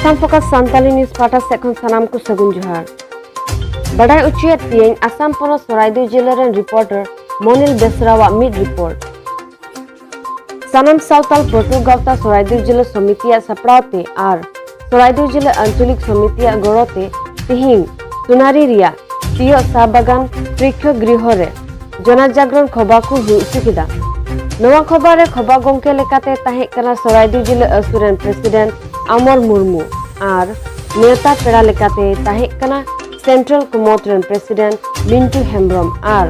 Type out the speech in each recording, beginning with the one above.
Assam focus सान्ताली news पाटा सेखन सानाम को सगुन जोहार बड़ाई उचियत तियें आसाम पोनोत सराइदेव जिला रेन रिपोर्टर मोनिल बेसरावा मिड रिपोर्ट सानाम सावताल प्रटु गावता सराइदेव जिला समितिया सपड़ावते आर सराइदेव जिला आंचलिक समितिया गड़ोते तिहिं सुनारी रिया तियो सा बागान प्रेक्ष गृह रे जनजागरण खबा को हुसिकिदा नवा खबर रे खबा गंके लेकाते ताहे कना सराइदेव जिला असुरेन प्रेसिडेंट अमर मुर्मू और नेता पेड़ा लेकाते ताहे कना सेंट्रल कुमोट रेन प्रेसिडेंट मिंटू हेम्ब्रम और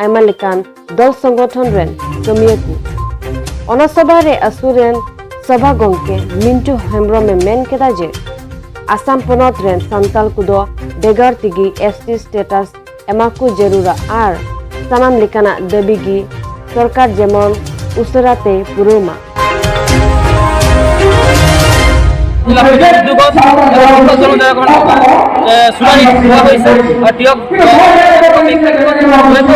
आयमा लेकान दल संगठन रेन कमियकु ओना सभा रे असुरेन सभा गंके मिंटू हेम्ब्रम में मेन केदा जे आसाम पोनोत रेन सान्ताल कुदो बेगर तिगी एसटी स्टेटस एमाकु जरूरा और सानाम लेकाना देबीगी सरकार जेमन उसराते पुरुमा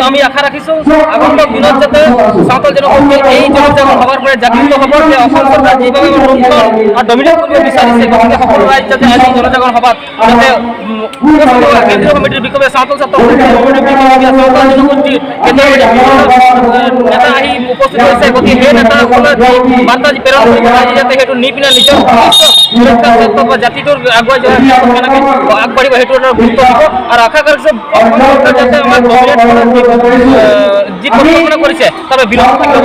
আমি আশা রাখিছো আগন্তুক দিনত যাতে সাঁওতাল জনগোষ্ঠীৰ এই জনজাগৰণ সভাৰ পৰা জাগৃত হ'ব যে অসম চৰকাৰ যিভাৱে লুণ্ঠন আৰু ডমিনেট কৰিব বিচাৰিছে গতিকে সকলো ৰাইজ যাতে আজি জনজাগৰণ সভাত যাতে কেন্দ্ৰীয় কমিটিৰ বিষয়ে সাঁওতাল ছাত্ৰ সাঁওতাল জনগোষ্ঠীৰ কেন্দ্ৰীয় নেতা আহি উপস্থিত হৈছে গতিকে সেই নেতাসকলে বাৰ্তা প্ৰেৰণ কৰিব আজি যাতে সেইটো নি পিনে নিজৰ সুৰক্ষাৰ ক্ষেত্ৰত বা জাতিটোৰ আগুৱাই যোৱাৰ ক্ষেত্ৰত কেনেকৈ আগবাঢ়িব সেইটো এটা গুৰুত্ব দিব আৰু আশা কৰিছোঁ যাতে আমাৰ যি পৰিকল্পনা কৰিছে তাৰ বিৰোধ থাকিব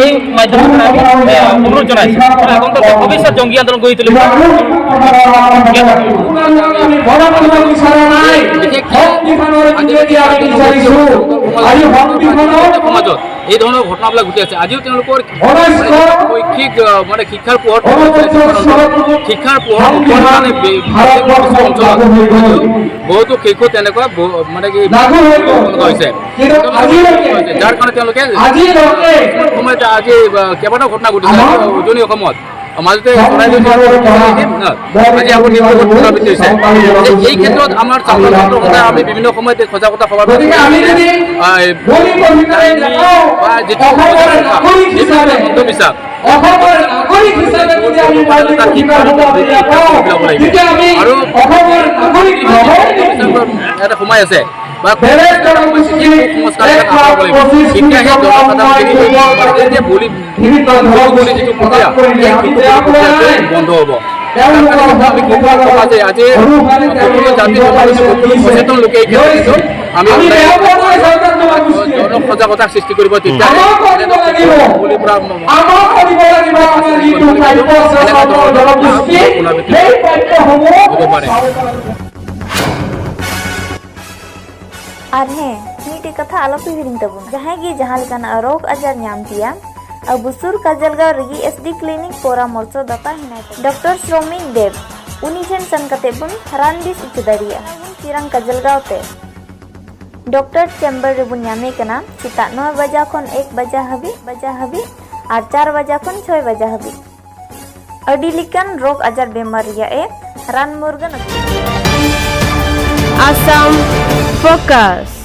এই মাধ্যমত আমি অনুৰোধ জনাইছোঁ আগন্তুক ভৱিষ্যত জংগী আন্দোলন গঢ়ি তুলিব সমাজত এই ধৰণৰ ঘটনাবিলাক ঘটি আছে আজিও তেওঁলোকৰ শৈক্ষিক মানে শিক্ষাৰ পোহৰ শিক্ষাৰ পোহৰ মানে অঞ্চলত বহুতো শিশু তেনেকুৱা মানে কি হৈছে যাৰ কাৰণে তেওঁলোকে সময়ত আজি কেইবাটাও ঘটনা ঘটিছে উজনি অসমত মাজতে আজি আকৌ পুনৰাবৃত্তি হৈছে এই ক্ষেত্ৰত আমাৰ ছাত্ৰ ছাত্ৰীসকলে আমি বিভিন্ন সময়ত সজাগতা সভাৰ যিটো অন্ধবিশ্বাস আৰু এটা সোমাই আছে বা যিটো প্ৰক্ৰিয়া বন্ধ হ'ব আজি জাতি সচেতন লোকে এই ক্ষেত্ৰত আমি সজাগতা সৃষ্টি কৰিব তেতিয়া হ'ব পাৰে और हें मीटे कथा आलोपी हिरिंग तबुन जहां गी जहां लेकाना रोग आजार ᱧᱟᱢ ᱯᱮᱭᱟ और बुसुर काजलगांव रगी एसडी क्लिनिक परामर्श दाता हिनाय डॉक्टर श्रमिक देव उनी ठेन सन कते बुन रान दिस इचु दारिया चिरांग काजलगांव ते डॉक्टर चेम्बर रे बुन ᱧᱟᱢᱮ कना सेता 9 बजा खन 1 बजा हबी और 4 बजा खन 6 बजा हबी अडी लिकन रोग आजार बेमार रिया ए रान मुर्गन आसाम फोकस।